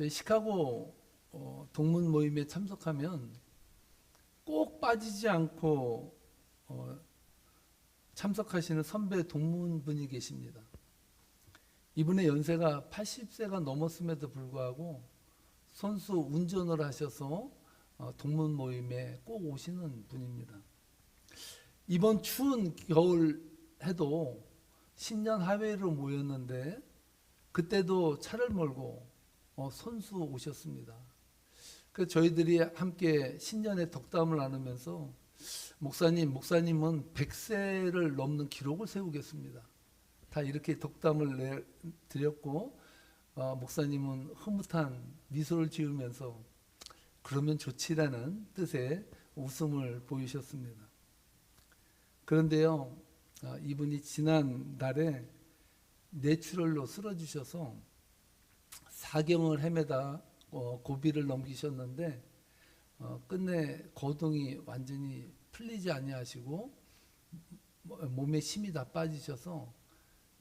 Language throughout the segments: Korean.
저희 시카고 동문 모임에 참석하면 꼭 빠지지 않고 참석하시는 선배 동문분이 계십니다. 이분의 연세가 80세가 넘었음에도 불구하고 선수 운전을 하셔서 동문 모임에 꼭 오시는 분입니다. 이번 추운 겨울 해도 신년 하회로 모였는데 그때도 차를 몰고 선수 오셨습니다. 그래서 저희들이 함께 신년의 덕담을 나누면서 목사님은 100세를 넘는 기록을 세우겠습니다. 다 이렇게 덕담을 드렸고 목사님은 흐뭇한 미소를 지으면서 그러면 좋지라는 뜻의 웃음을 보이셨습니다. 그런데요, 이분이 지난달에 뇌출혈로 쓰러지셔서 사경을 헤매다 고비를 넘기셨는데 끝내 거동이 완전히 풀리지 아니하시고 몸에 힘이 다 빠지셔서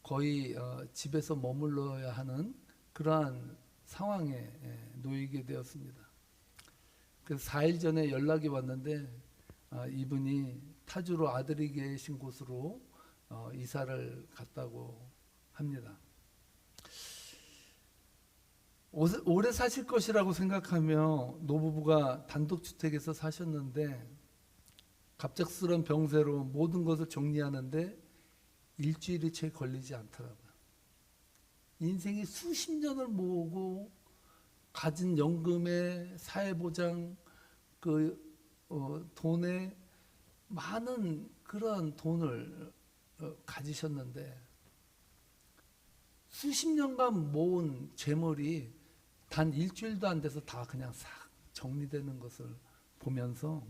거의 집에서 머물러야 하는 그러한 상황에 놓이게 되었습니다. 그래서 4일 전에 연락이 왔는데 이분이 타주로 아들이 계신 곳으로 이사를 갔다고 합니다. 오래 사실 것이라고 생각하며 노부부가 단독주택에서 사셨는데 갑작스러운 병세로 모든 것을 정리하는데 일주일이 채 걸리지 않더라고요. 인생이 수십 년을 모으고 가진 연금에 사회보장 돈에 많은 그런 돈을 가지셨는데 수십 년간 모은 재물이 단 일주일도 안 돼서 다 그냥 싹 정리되는 것을 보면서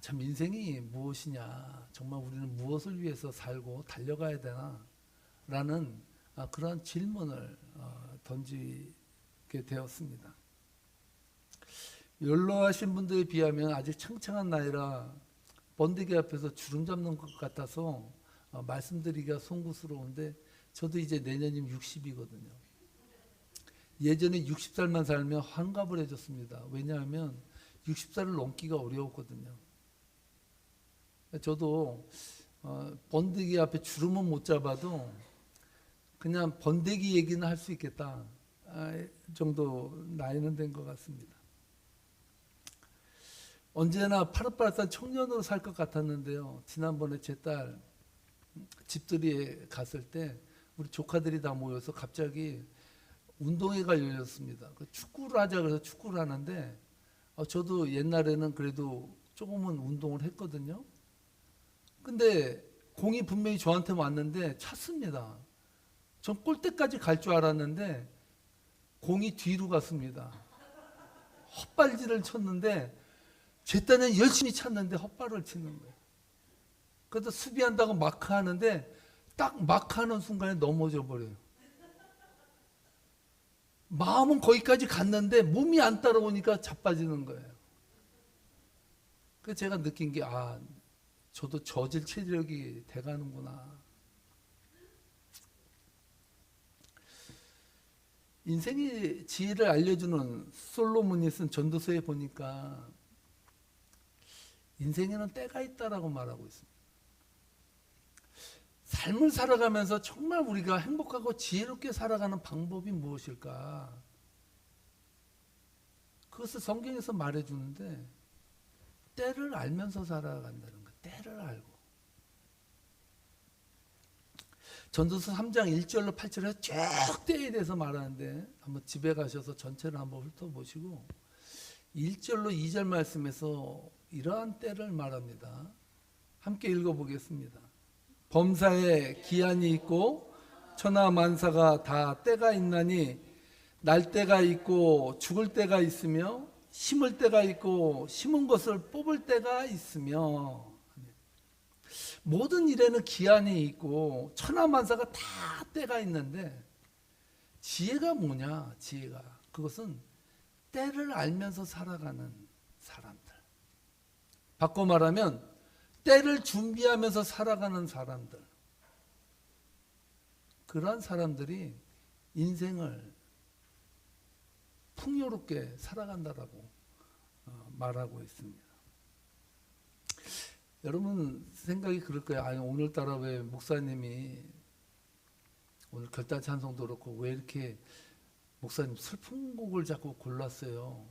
참 인생이 무엇이냐, 정말 우리는 무엇을 위해서 살고 달려가야 되나 라는 그러한 질문을 던지게 되었습니다. 연로하신 분들에 비하면 아직 창창한 나이라 번데기 앞에서 주름 잡는 것 같아서 말씀드리기가 송구스러운데 저도 이제 내년이면 60이거든요. 예전에 60살만 살면 환갑을 해줬습니다. 왜냐하면 60살을 넘기가 어려웠거든요. 저도 번데기 앞에 주름은 못 잡아도 그냥 번데기 얘기는 할 수 있겠다 정도 나이는 된 것 같습니다. 언제나 파릇파릇한 청년으로 살 것 같았는데요. 지난번에 제 딸 집들이에 갔을 때 우리 조카들이 다 모여서 갑자기 운동회가 열렸습니다. 축구를 하자 그래서 축구를 하는데 저도 옛날에는 그래도 조금은 운동을 했거든요. 근데 공이 분명히 저한테 왔는데 찼습니다. 전 골대까지 갈 줄 알았는데 공이 뒤로 갔습니다. 헛발질을 쳤는데 제 딴에는 열심히 찼는데 헛발을 치는 거예요. 그래서 수비한다고 마크하는데 딱 마크하는 순간에 넘어져 버려요. 마음은 거기까지 갔는데 몸이 안 따라오니까 자빠지는 거예요. 그래서 제가 느낀 게 저도 저질 체력이 돼가는구나. 인생의 지혜를 알려주는 솔로몬이 쓴 전도서에 보니까 인생에는 때가 있다라고 말하고 있습니다. 삶을 살아가면서 정말 우리가 행복하고 지혜롭게 살아가는 방법이 무엇일까? 그것을 성경에서 말해주는데 때를 알면서 살아간다는 거예요. 때를 알고. 전도서 3장 1절로 8절에 쭉 때에 대해서 말하는데 한번 집에 가셔서 전체를 한번 훑어보시고 1절로 2절 말씀에서 이러한 때를 말합니다. 함께 읽어보겠습니다. 범사에 기한이 있고 천하 만사가 다 때가 있나니 날 때가 있고 죽을 때가 있으며 심을 때가 있고 심은 것을 뽑을 때가 있으며 모든 일에는 기한이 있고 천하 만사가 다 때가 있는데 지혜가 뭐냐? 지혜가 그것은 때를 알면서 살아가는 사람들. 바꿔 말하면 때를 준비하면서 살아가는 사람들. 그러한 사람들이 인생을 풍요롭게 살아간다라고 말하고 있습니다. 여러분 생각이 그럴 거예요. 아니, 오늘따라 왜 목사님이 오늘 결단 찬송도 그렇고 왜 이렇게 목사님 슬픈 곡을 자꾸 골랐어요.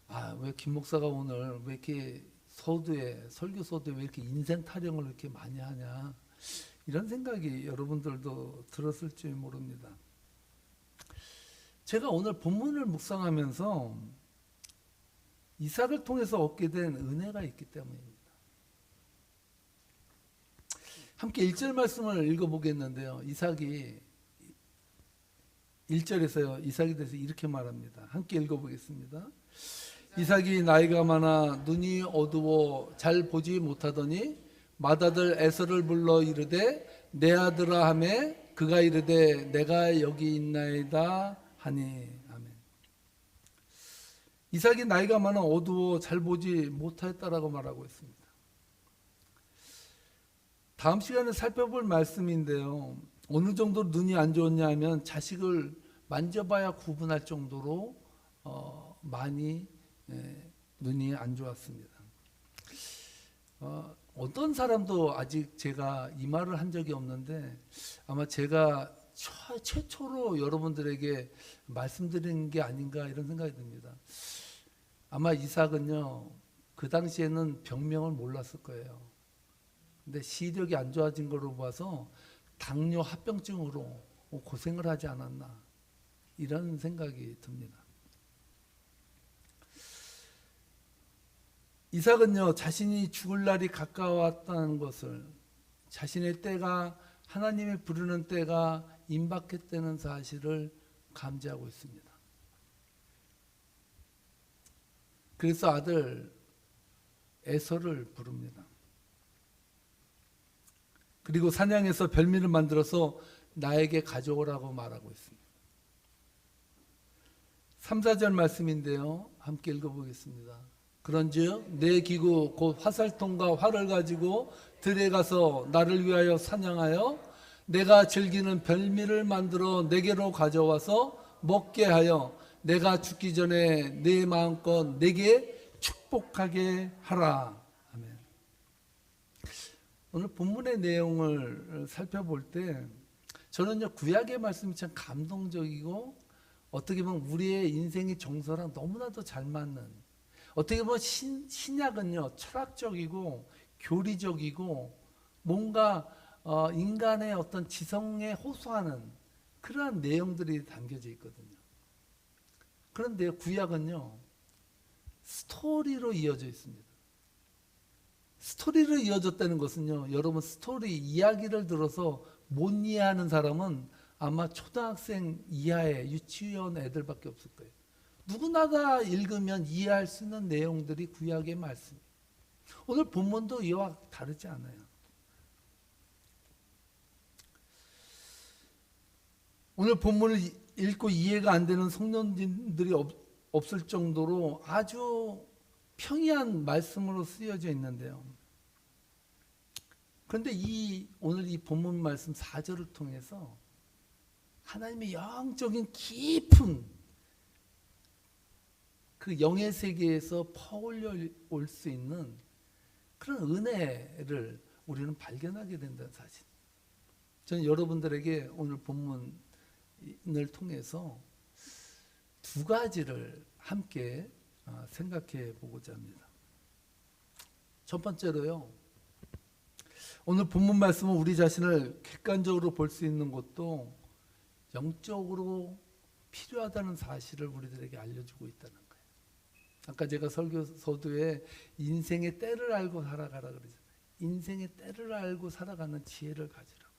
아, 왜 김 목사가 오늘 왜 이렇게 설교 서두에 왜 이렇게 인생 타령을 이렇게 많이 하냐, 이런 생각이 여러분들도 들었을지 모릅니다. 제가 오늘 본문을 묵상하면서 이삭을 통해서 얻게 된 은혜가 있기 때문입니다. 함께 1절 말씀을 읽어보겠는데요. 이삭이 1절에서요, 이삭에 대해서 이렇게 말합니다. 함께 읽어보겠습니다. 이삭이 나이가 많아 눈이 어두워 잘 보지 못하더니 맏아들 에서를 불러 이르되 내 아들아 하매 그가 이르되 내가 여기 있나이다 하니. 아멘. 이삭이 나이가 많아 어두워 잘 보지 못하였다라고 말하고 있습니다. 다음 시간에 살펴볼 말씀인데요, 어느 정도로 눈이 안 좋았냐 하면 자식을 만져봐야 구분할 정도로 많이 눈이 안 좋았습니다. 어떤 사람도 아직 제가 이 말을 한 적이 없는데 아마 제가 최초로 여러분들에게 말씀드린 게 아닌가 이런 생각이 듭니다. 아마 이삭은요, 그 당시에는 병명을 몰랐을 거예요. 근데 시력이 안 좋아진 걸로 봐서 당뇨 합병증으로 고생을 하지 않았나, 이런 생각이 듭니다. 이삭은요, 자신이 죽을 날이 가까웠다는 것을, 자신의 때가, 하나님이 부르는 때가 임박했다는 사실을 감지하고 있습니다. 그래서 아들 에서를 부릅니다. 그리고 사냥해서 별미를 만들어서 나에게 가져오라고 말하고 있습니다. 3, 4절 말씀인데요, 함께 읽어보겠습니다. 그런즉 내 기구 곧 화살통과 활을 가지고 들에 가서 나를 위하여 사냥하여 내가 즐기는 별미를 만들어 내게로 가져와서 먹게 하여 내가 죽기 전에 내 마음껏 내게 축복하게 하라. 아멘. 오늘 본문의 내용을 살펴볼 때 저는요, 구약의 말씀이 참 감동적이고 어떻게 보면 우리의 인생의 정서랑 너무나도 잘 맞는, 어떻게 보면 신약은요, 철학적이고 교리적이고 뭔가 인간의 어떤 지성에 호소하는 그러한 내용들이 담겨져 있거든요. 그런데 구약은요, 스토리로 이어져 있습니다. 스토리로 이어졌다는 것은요, 여러분 스토리 이야기를 들어서 못 이해하는 사람은 아마 초등학생 이하의 유치원 애들밖에 없을 거예요. 누구나 다 읽으면 이해할 수 있는 내용들이 구약의 말씀이에요. 오늘 본문도 이와 다르지 않아요. 오늘 본문을 읽고 이해가 안 되는 성도님들이 없을 정도로 아주 평이한 말씀으로 쓰여져 있는데요. 그런데 오늘 이 본문 말씀 4절을 통해서 하나님의 영적인 깊은 그 영의 세계에서 퍼올려 올 수 있는 그런 은혜를 우리는 발견하게 된다는 사실. 저는 여러분들에게 오늘 본문을 통해서 두 가지를 함께 생각해 보고자 합니다. 첫 번째로요, 오늘 본문 말씀은 우리 자신을 객관적으로 볼 수 있는 것도 영적으로 필요하다는 사실을 우리들에게 알려주고 있다는 거예요. 아까 제가 설교 서두에 인생의 때를 알고 살아가라 그러잖아요. 인생의 때를 알고 살아가는 지혜를 가지라고.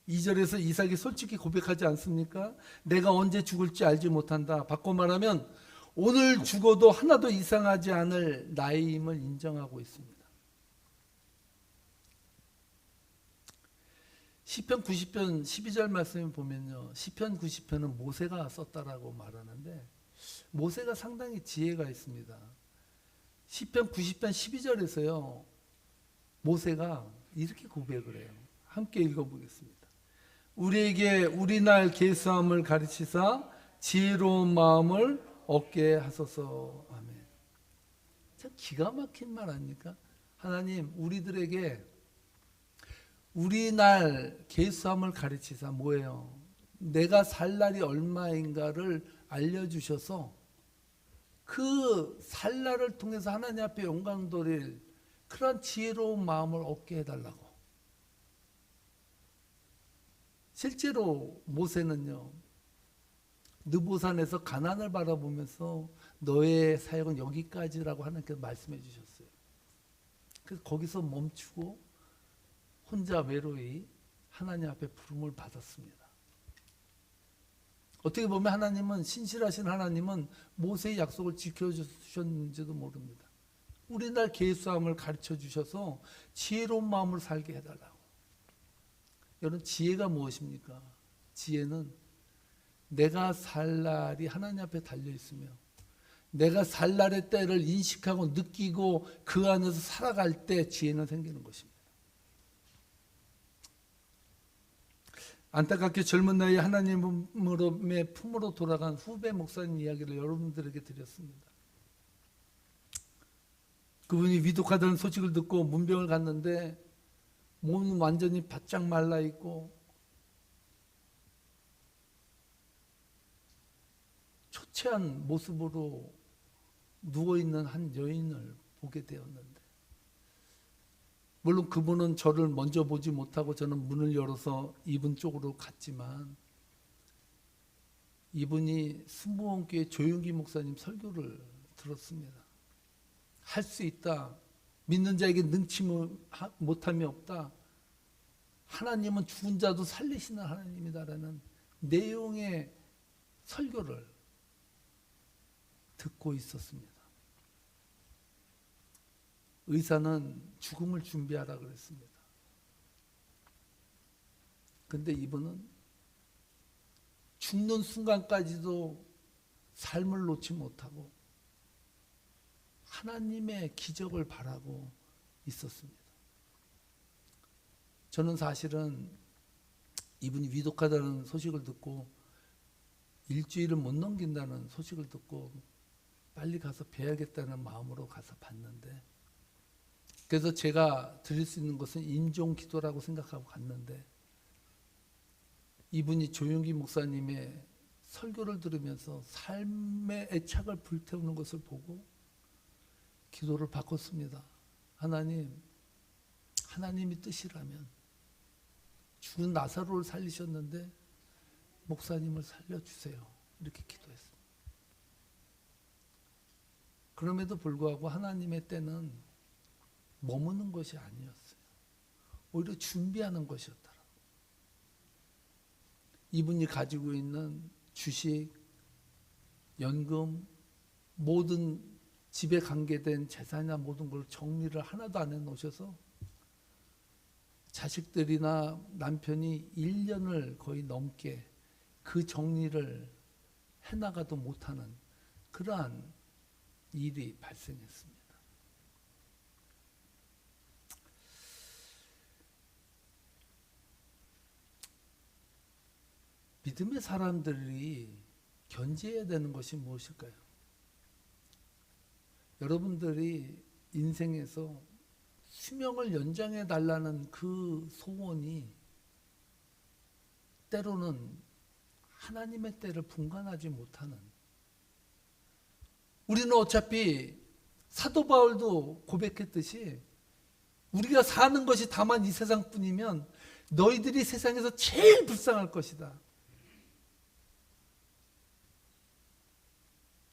2절에서 이삭이 솔직히 고백하지 않습니까? 내가 언제 죽을지 알지 못한다. 바꿔 말하면 오늘 죽어도 하나도 이상하지 않을 나이임을 인정하고 있습니다. 시편 90편 12절 말씀에 보면요, 시편 90편은 모세가 썼다라고 말하는데 모세가 상당히 지혜가 있습니다. 시편 90편 12절에서요, 모세가 이렇게 고백을 해요. 함께 읽어보겠습니다. 우리에게 우리 날 계수함을 가르치사 지혜로운 마음을 얻게 하소서. 아멘. 참 기가 막힌 말 아닙니까? 하나님 우리들에게 우리 날 계수함을 가르치사 뭐예요? 내가 살 날이 얼마인가를 알려주셔서 그 살 날을 통해서 하나님 앞에 영광 돌릴 그런 지혜로운 마음을 얻게 해달라고. 실제로 모세는요, 느보산에서 가나안을 바라보면서 너의 사역은 여기까지라고 하나님께서 말씀해 주셨어요. 그래서 거기서 멈추고 혼자 외로이 하나님 앞에 부름을 받았습니다. 어떻게 보면 하나님은, 신실하신 하나님은 모세의 약속을 지켜주셨는지도 모릅니다. 우리 날 계수함을 가르쳐 주셔서 지혜로운 마음을 살게 해달라고. 여러분, 지혜가 무엇입니까? 지혜는 내가 살 날이 하나님 앞에 달려 있으며 내가 살 날의 때를 인식하고 느끼고 그 안에서 살아갈 때 지혜는 생기는 것입니다. 안타깝게 젊은 나이에 하나님의 품으로 돌아간 후배 목사님 이야기를 여러분들에게 드렸습니다. 그분이 위독하다는 소식을 듣고 문병을 갔는데 몸은 완전히 바짝 말라 있고 초췌한 모습으로 누워있는 한 여인을 보게 되었는데, 물론 그분은 저를 먼저 보지 못하고 저는 문을 열어서 이분 쪽으로 갔지만 이분이 순복음교회 조용기 목사님 설교를 들었습니다. 할 수 있다. 믿는 자에게 능치 못함이 없다. 하나님은 죽은 자도 살리시는 하나님이다라는 내용의 설교를 듣고 있었습니다. 의사는 죽음을 준비하라 그랬습니다. 근데 이분은 죽는 순간까지도 삶을 놓지 못하고 하나님의 기적을 바라고 있었습니다. 저는 사실은 이분이 위독하다는 소식을 듣고 일주일을 못 넘긴다는 소식을 듣고 빨리 가서 뵈야겠다는 마음으로 가서 봤는데, 그래서 제가 드릴 수 있는 것은 임종 기도라고 생각하고 갔는데, 이분이 조용기 목사님의 설교를 들으면서 삶의 애착을 불태우는 것을 보고 기도를 바꿨습니다. 하나님, 하나님이 뜻이라면 죽은 나사로를 살리셨는데 목사님을 살려주세요. 이렇게 기도했습니다. 그럼에도 불구하고 하나님의 때는 머무는 것이 아니었어요. 오히려 준비하는 것이었더라고요. 이분이 가지고 있는 주식, 연금, 모든 집에 관계된 재산이나 모든 걸 정리를 하나도 안 해놓으셔서 자식들이나 남편이 1년을 거의 넘게 그 정리를 해나가도 못하는 그러한 일이 발생했습니다. 믿음의 사람들이 견제해야 되는 것이 무엇일까요? 여러분들이 인생에서 수명을 연장해 달라는 그 소원이 때로는 하나님의 때를 분간하지 못하는, 우리는 어차피 사도 바울도 고백했듯이 우리가 사는 것이 다만 이 세상뿐이면 너희들이 세상에서 제일 불쌍할 것이다.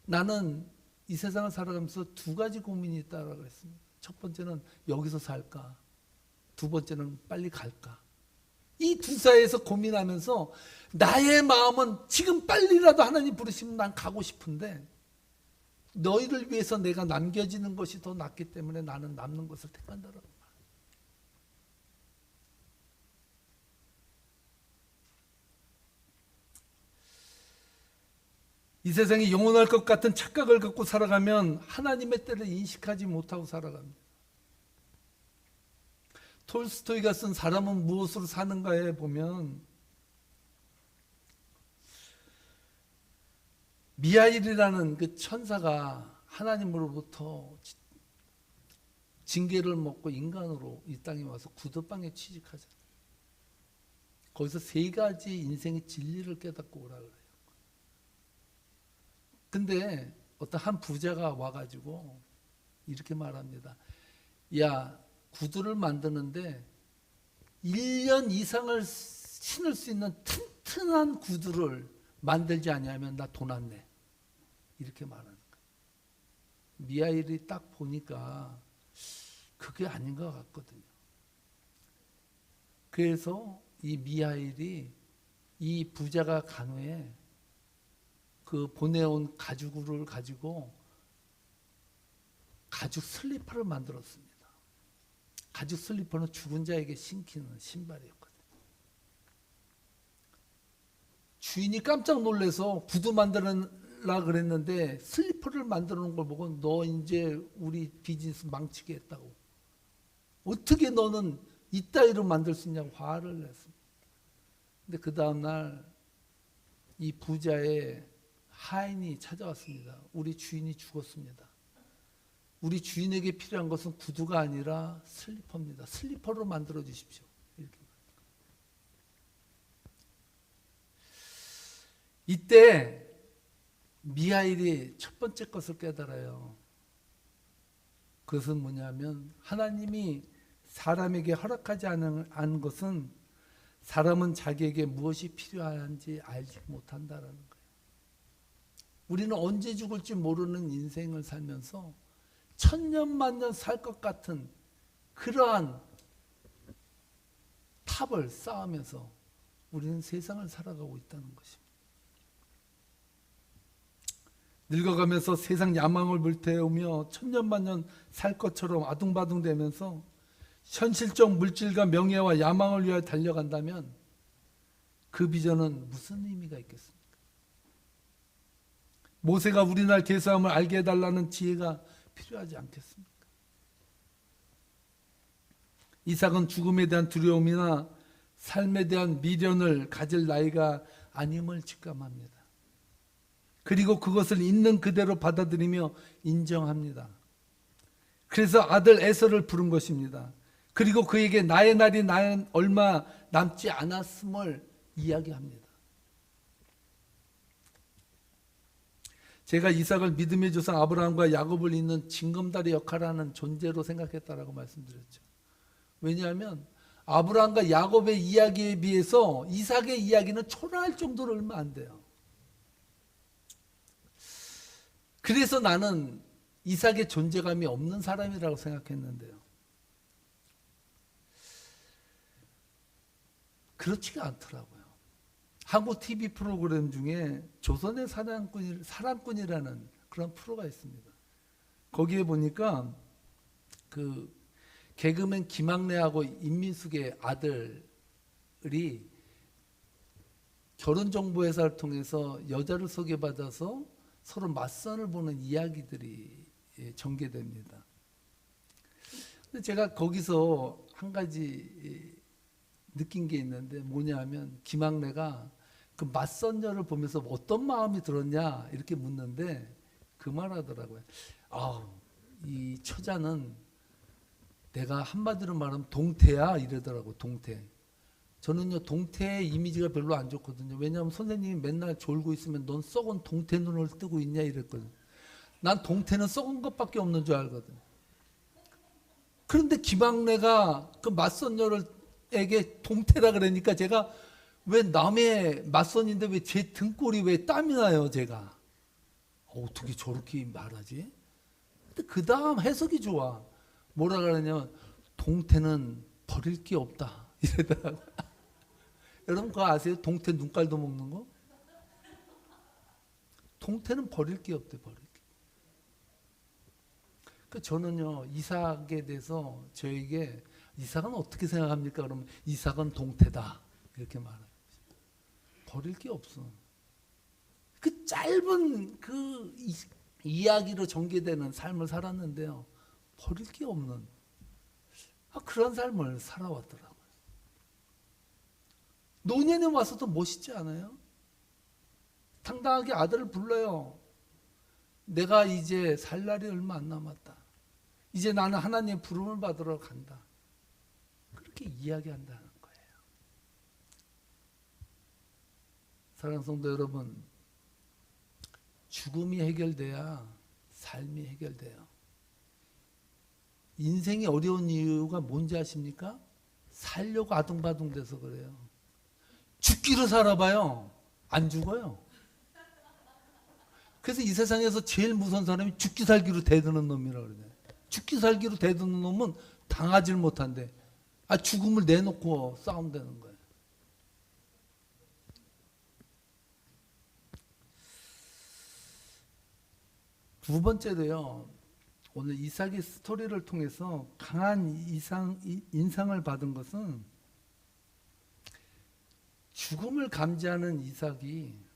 나는 이 세상을 살아가면서 두 가지 고민이 있다고 했습니다. 첫 번째는 여기서 살까? 두 번째는 빨리 갈까? 이 두 사이에서 고민하면서 나의 마음은 지금 빨리라도 하나님 부르시면 난 가고 싶은데 너희를 위해서 내가 남겨지는 것이 더 낫기 때문에 나는 남는 것을 택한다라는 말. 이 세상이 영원할 것 같은 착각을 갖고 살아가면 하나님의 때를 인식하지 못하고 살아갑니다. 톨스토이가 쓴 사람은 무엇으로 사는가에 보면 미하일이라는 그 천사가 하나님으로부터 징계를 먹고 인간으로 이 땅에 와서 구두방에 취직하잖아요. 거기서 세 가지 인생의 진리를 깨닫고 오라 그래요. 근데 어떤 한 부자가 와가지고 이렇게 말합니다. 야, 구두를 만드는데 1년 이상을 신을 수 있는 튼튼한 구두를 만들지 않으면 나 돈 안 내. 이렇게 말하는 거예요. 미하일이 딱 보니까 그게 아닌 것 같거든요. 그래서 이 미하일이 이 부자가 간 후에 그 보내온 가죽을 가지고 가죽 슬리퍼를 만들었습니다. 가죽 슬리퍼는 죽은 자에게 신기는 신발이었거든요. 주인이 깜짝 놀라서 구두 만들라 그랬는데 슬리퍼를 만들어 놓은 걸 보고 너 이제 우리 비즈니스 망치게 했다고. 어떻게 너는 이따위로 만들 수 있냐고 화를 냈습니다. 근데 그 다음날 이 부자의 하인이 찾아왔습니다. 우리 주인이 죽었습니다. 우리 주인에게 필요한 것은 구두가 아니라 슬리퍼입니다. 슬리퍼로 만들어 주십시오. 이렇게. 이때 미하일이 첫 번째 것을 깨달아요. 그것은 뭐냐면 하나님이 사람에게 허락하지 않은 것은 사람은 자기에게 무엇이 필요한지 알지 못한다라는 거예요. 우리는 언제 죽을지 모르는 인생을 살면서 천년만년 살 것 같은 그러한 탑을 쌓으면서 우리는 세상을 살아가고 있다는 것입니다. 늙어가면서 세상 야망을 불태우며 천년만년 살 것처럼 아둥바둥대면서 현실적 물질과 명예와 야망을 위하여 달려간다면 그 비전은 무슨 의미가 있겠습니까? 모세가 우리날 죄사함을 알게 해달라는 지혜가 필요하지 않겠습니까? 이삭은 죽음에 대한 두려움이나 삶에 대한 미련을 가질 나이가 아님을 직감합니다. 그리고 그것을 있는 그대로 받아들이며 인정합니다. 그래서 아들 에서를 부른 것입니다. 그리고 그에게 나의 날이 얼마 남지 않았음을 이야기합니다. 제가 이삭을 믿음의 조상 아브라함과 야곱을 잇는 징검다리 역할을 하는 존재로 생각했다라고 말씀드렸죠. 왜냐하면 아브라함과 야곱의 이야기에 비해서 이삭의 이야기는 초라할 정도로 얼마 안 돼요. 그래서 나는 이삭의 존재감이 없는 사람이라고 생각했는데요. 그렇지가 않더라고요. 한국 TV 프로그램 중에 조선의 사랑꾼이라는 그런 프로가 있습니다. 거기에 보니까 그 개그맨 김학래하고 임민숙의 아들이 결혼정보회사를 통해서 여자를 소개받아서 서로 맞선을 보는 이야기들이 전개됩니다. 근데 제가 거기서 한 가지 느낀 게 있는데 뭐냐 하면 김학래가 그 맞선녀를 보면서 어떤 마음이 들었냐 이렇게 묻는데 그 말 하더라고요. 이 처자는 내가 한마디로 말하면 동태야 이러더라고. 동태. 저는요 동태의 이미지가 별로 안 좋거든요. 왜냐하면 선생님이 맨날 졸고 있으면 넌 썩은 동태 눈을 뜨고 있냐 이랬거든요. 난 동태는 썩은 것밖에 없는 줄 알거든. 그런데 김학래가 그 맞선녀에게 동태라 그러니까 제가 왜 남의 맞선인데 왜 제 등골이 왜 땀이 나요 제가. 어떻게 저렇게 말하지? 근데 그 다음 해석이 좋아. 뭐라 그러냐면 동태는 버릴 게 없다 이러더라고요. 여러분 그거 아세요? 동태 눈깔도 먹는 거? 동태는 버릴 게 없대. 버릴 게. 그 저는요 이삭에 대해서 저에게 이삭은 어떻게 생각합니까? 그러면 이삭은 동태다 이렇게 말해요. 버릴 게 없어. 그 짧은 그 이야기로 전개되는 삶을 살았는데요. 버릴 게 없는 그런 삶을 살아왔더라고요. 노년에 와서도 멋있지 않아요? 당당하게 아들을 불러요. 내가 이제 살 날이 얼마 안 남았다. 이제 나는 하나님의 부름을 받으러 간다. 그렇게 이야기한다는 거예요. 사랑하는 성도 여러분, 죽음이 해결돼야 삶이 해결돼요. 인생이 어려운 이유가 뭔지 아십니까? 살려고 아둥바둥 돼서 그래요. 죽기로 살아봐요. 안 죽어요. 그래서 이 세상에서 제일 무서운 사람이 죽기 살기로 대드는 놈이라고 그러네. 죽기 살기로 대드는 놈은 당하질 못한대. 죽음을 내놓고 싸움되는 거예요. 두 번째로요. 오늘 이삭의 스토리를 통해서 강한 인상을 받은 것은 죽음을 감지하는 이삭이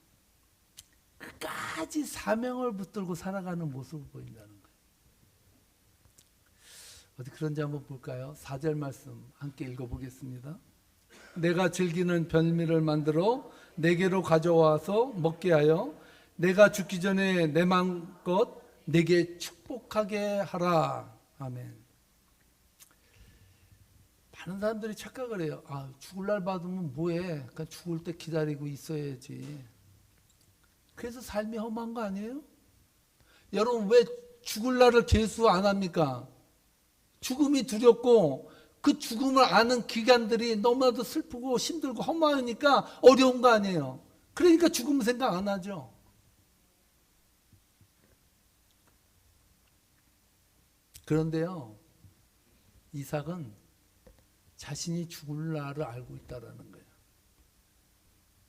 끝까지 사명을 붙들고 살아가는 모습을 보인다는 거예요. 어디 그런지 한번 볼까요? 4절 말씀 함께 읽어보겠습니다. 내가 즐기는 별미를 만들어 내게로 가져와서 먹게 하여 내가 죽기 전에 내 마음껏 내게 축복하게 하라. 아멘. 많은 사람들이 착각을 해요. 죽을 날 받으면 뭐해? 그러니까 죽을 때 기다리고 있어야지. 그래서 삶이 험한 거 아니에요? 여러분 왜 죽을 날을 계수 안 합니까? 죽음이 두렵고 그 죽음을 아는 기간들이 너무나도 슬프고 힘들고 험하니까 어려운 거 아니에요? 그러니까 죽음 생각 안 하죠. 그런데요, 이삭은 자신이 죽을 날을 알고 있다는 거예요.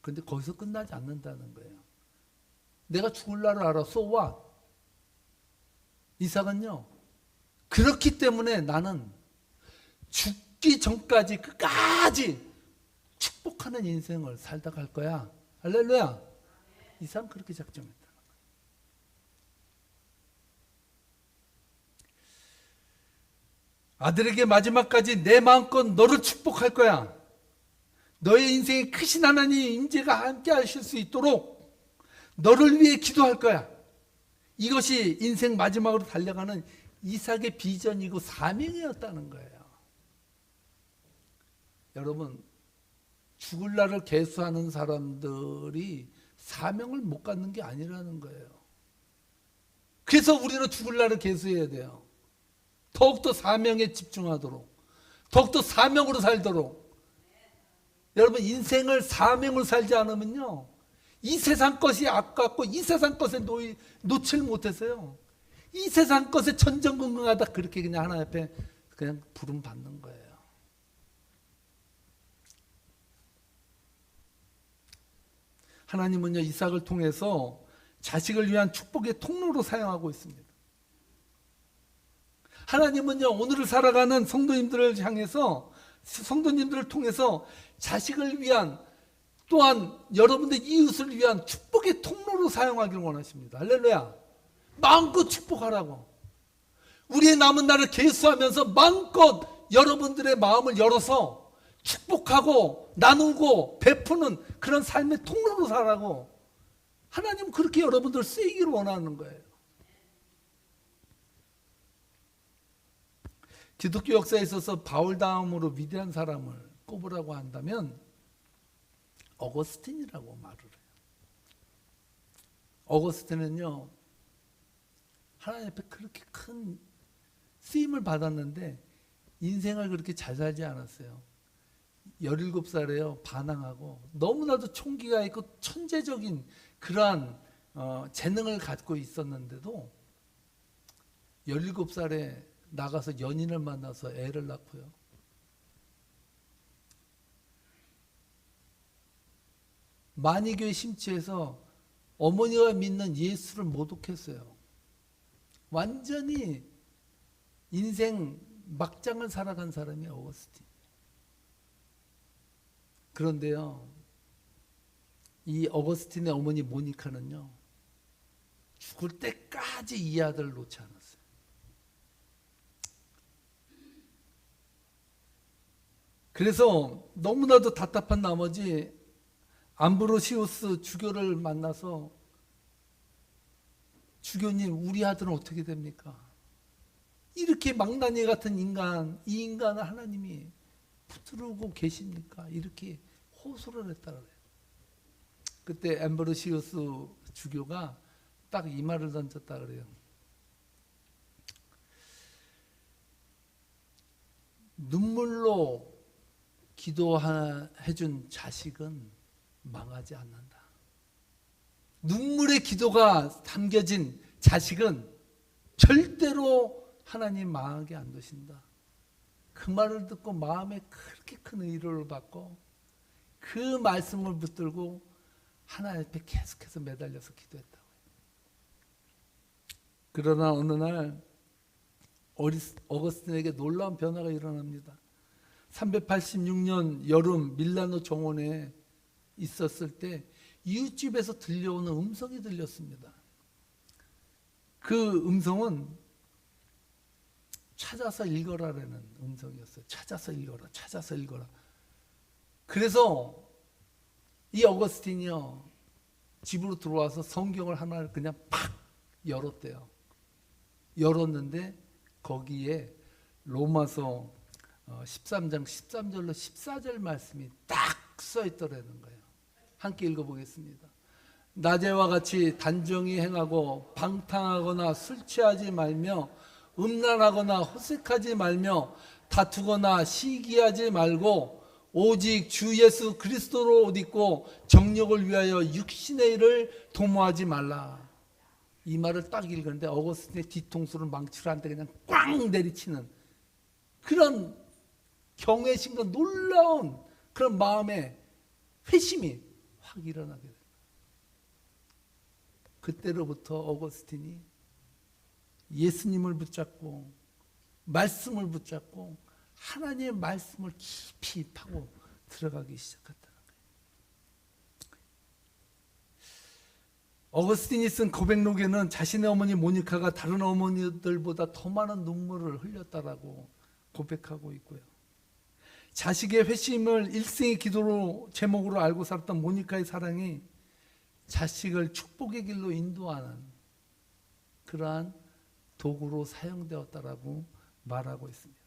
그런데 거기서 끝나지 않는다는 거예요. 내가 죽을 날을 알아. So what? 이삭은요, 그렇기 때문에 나는 죽기 전까지 끝까지 축복하는 인생을 살다 갈 거야. 할렐루야. 이삭은 그렇게 작정했다. 아들에게 마지막까지 내 마음껏 너를 축복할 거야. 너의 인생에 크신 하나님의 임재가 함께 하실 수 있도록 너를 위해 기도할 거야. 이것이 인생 마지막으로 달려가는 이삭의 비전이고 사명이었다는 거예요. 여러분, 죽을 날을 계수하는 사람들이 사명을 못 갖는 게 아니라는 거예요. 그래서 우리는 죽을 날을 계수해야 돼요. 더욱더 사명에 집중하도록, 더욱더 사명으로 살도록. 여러분, 인생을 사명으로 살지 않으면요, 이 세상 것이 아깝고 이 세상 것에 놓칠 못해서요, 이 세상 것에 천정긍긍하다 그렇게 그냥 하나님 앞에 그냥 부름 받는 거예요. 하나님은요, 이삭을 통해서 자식을 위한 축복의 통로로 사용하고 있습니다. 하나님은요, 오늘을 살아가는 성도님들을 향해서, 성도님들을 통해서 자식을 위한, 또한 여러분들 이웃을 위한 축복의 통로로 사용하기를 원하십니다. 할렐루야. 마음껏 축복하라고. 우리의 남은 날을 계수하면서 마음껏 여러분들의 마음을 열어서 축복하고 나누고 베푸는 그런 삶의 통로로 살라고. 하나님은 그렇게 여러분들을 쓰이기를 원하는 거예요. 기독교 역사에 있어서 바울 다음으로 위대한 사람을 꼽으라고 한다면 어거스틴이라고 말을 해요. 어거스틴은요, 하나님 앞에 그렇게 큰 쓰임을 받았는데 인생을 그렇게 잘 살지 않았어요. 17살에요 반항하고 너무나도 총기가 있고 천재적인 그러한 재능을 갖고 있었는데도 17살에 나가서 연인을 만나서 애를 낳고요. 만이교에 심취해서 어머니가 믿는 예수를 모독했어요. 완전히 인생 막장을 살아간 사람이 어거스틴. 그런데요, 이 어거스틴의 어머니 모니카는요, 죽을 때까지 이 아들을 놓지 않았어요. 그래서 너무나도 답답한 나머지 암브로시우스 주교를 만나서 주교님, 우리 아들은 어떻게 됩니까? 이렇게 망나니 같은 인간, 이 인간을 하나님이 붙들고 계십니까? 이렇게 호소를 했다 그래요. 그때 암브로시우스 주교가 딱 이 말을 던졌다 그래요. 눈물로 기도해준 자식은 망하지 않는다. 눈물의 기도가 담겨진 자식은 절대로 하나님 망하게 안 두신다. 그 말을 듣고 마음에 그렇게 큰 위로를 받고 그 말씀을 붙들고 하나님 앞에 계속해서 매달려서 기도했다고요. 그러나 어느 날 어거스틴에게 놀라운 변화가 일어납니다. 386년 여름 밀라노 정원에 있었을 때 이웃집에서 들려오는 음성이 들렸습니다. 그 음성은 찾아서 읽어라라는 음성이었어요. 찾아서 읽어라, 찾아서 읽어라. 그래서 이 어거스틴이요, 집으로 들어와서 성경을 하나를 그냥 팍 열었대요. 열었는데 거기에 로마서 13장 13절로 14절 말씀이 딱 써 있더라는 거예요. 함께 읽어보겠습니다. 낮에와 같이 단정히 행하고 방탕하거나 술 취하지 말며 음란하거나 호색하지 말며 다투거나 시기하지 말고 오직 주 예수 그리스도로 옷 입고 정욕을 위하여 육신의 일을 도모하지 말라. 이 말을 딱 읽었는데 어거스틴의 뒤통수를 망치로 한테 그냥 꽝 내리치는 그런 경외심과 놀라운 그런 마음의 회심이 확 일어나게 됩니다. 그때로부터 어거스틴이 예수님을 붙잡고 말씀을 붙잡고 하나님의 말씀을 깊이 파고 들어가기 시작했다는 거예요. 어거스틴이 쓴 고백록에는 자신의 어머니 모니카가 다른 어머니들보다 더 많은 눈물을 흘렸다라고 고백하고 있고요. 자식의 회심을 일생의 기도로 제목으로 알고 살았던 모니카의 사랑이 자식을 축복의 길로 인도하는 그러한 도구로 사용되었다라고 말하고 있습니다.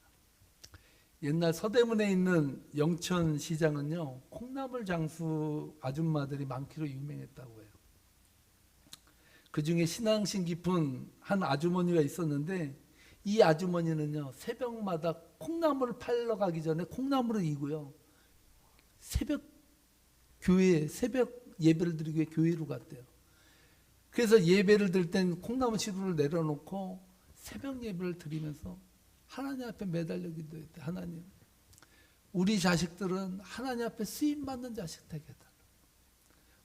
옛날 서대문에 있는 영천시장은요, 콩나물 장수 아줌마들이 많기로 유명했다고 해요. 그 중에 신앙심 깊은 한 아주머니가 있었는데 이 아주머니는요, 새벽마다 콩나물을 팔러 가기 전에 콩나물을 이고요, 새벽 예배를 드리기 위해 교회로 갔대요. 그래서 예배를 드릴 땐 콩나물 시루를 내려놓고 새벽 예배를 드리면서 하나님 앞에 매달려 기도했대. 하나님, 우리 자식들은 하나님 앞에 쓰임받는 자식 되게 해달라고.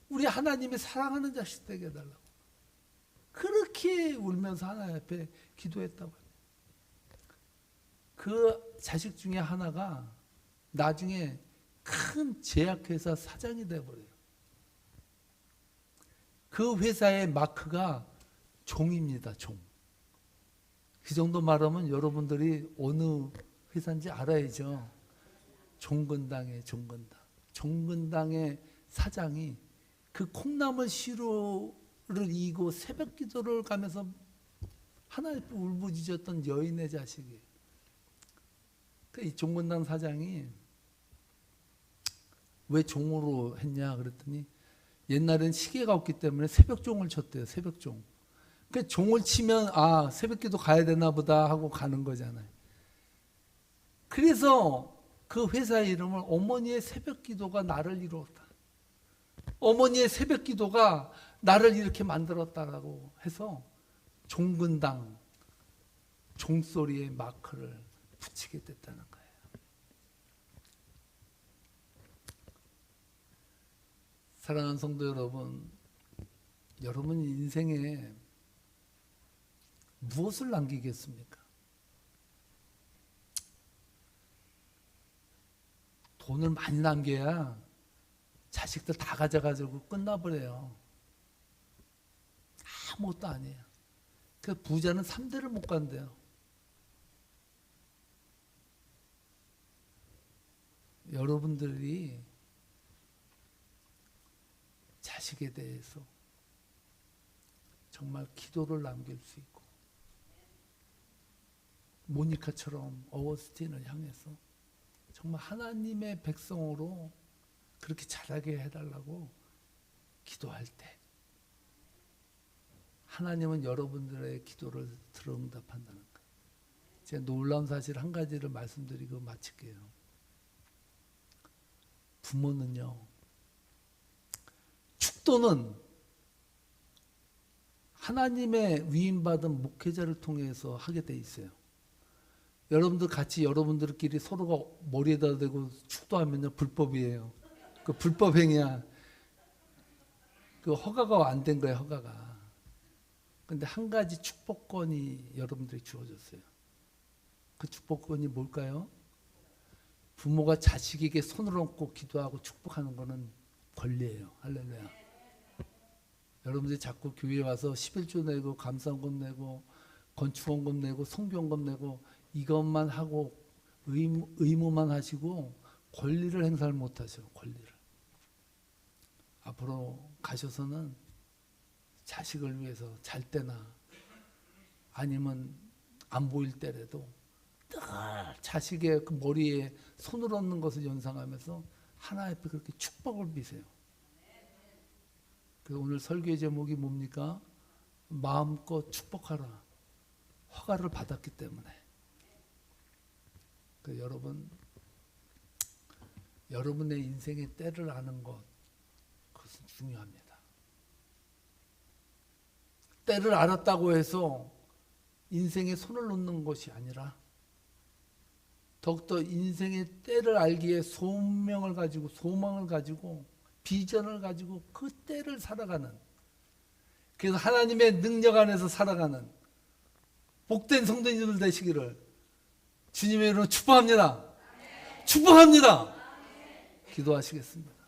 우리 하나님이 사랑하는 자식 되게 해달라고. 그렇게 울면서 하나님 앞에 기도했다고 합니다. 그 자식 중에 하나가 나중에 큰 제약회사 사장이 돼버려요. 그 회사의 마크가 종입니다. 종. 그 정도 말하면 여러분들이 어느 회사인지 알아야죠. 종근당의 종근당. 종근당의 사장이 그 콩나물 시루를 이고 새벽 기도를 가면서 하나님 앞에 울부짖었던 여인의 자식이에요. 이 종근당 사장이 왜 종으로 했냐 그랬더니 옛날엔 시계가 없기 때문에 새벽종을 쳤대요. 새벽종. 그 종을 치면 아, 새벽기도 가야 되나 보다 하고 가는 거잖아요. 그래서 그 회사의 이름을 어머니의 새벽기도가 나를 이루었다. 어머니의 새벽기도가 나를 이렇게 만들었다라고 해서 종근당, 종소리의 마크를 붙이게 됐다는 거예요. 사랑하는 성도 여러분, 여러분 인생에 무엇을 남기겠습니까? 돈을 많이 남겨야 자식들 다 가져가지고 끝나버려요. 아무것도 아니에요. 그 부자는 3대를 못 간대요. 여러분들이 자식에 대해서 정말 기도를 남길 수 있고, 모니카처럼 어거스틴을 향해서 정말 하나님의 백성으로 그렇게 자라게 해달라고 기도할 때 하나님은 여러분들의 기도를 들어응답한다는 거예요. 제가 놀라운 사실 한 가지를 말씀드리고 마칠게요. 부모는요, 축도는 하나님의 위임받은 목회자를 통해서 하게 돼 있어요. 여러분들 같이 여러분들끼리 서로가 머리에다 대고 축도하면요 불법이에요. 그 불법 행위야. 그 허가가 안 된 거예요, 허가가. 근데 한 가지 축복권이 여러분들이 주어졌어요. 그 축복권이 뭘까요? 부모가 자식에게 손을 얹고 기도하고 축복하는 거는 권리예요. 할렐루야. 여러분들이 자꾸 교회에 와서 11조 내고 감사원금 내고 건축원금 내고 성경금 내고 이것만 하고 의무만 하시고 권리를 행사를 못하셔요. 권리를. 앞으로 가셔서는 자식을 위해서 잘 때나 아니면 안 보일 때라도 늘 자식의 그 머리에 손을 얹는 것을 연상하면서 하나님 앞에 그렇게 축복을 비세요. 그래서 오늘 설교의 제목이 뭡니까? 마음껏 축복하라. 허가를 받았기 때문에. 여러분, 여러분의 인생의 때를 아는 것, 그것은 중요합니다. 때를 알았다고 해서 인생에 손을 놓는 것이 아니라 더욱더 인생의 때를 알기에 소명을 가지고 소망을 가지고 비전을 가지고 그 때를 살아가는, 그래서 하나님의 능력 안에서 살아가는 복된 성도님들 되시기를 주님의 이름으로 축복합니다. 축복합니다. 기도하시겠습니다.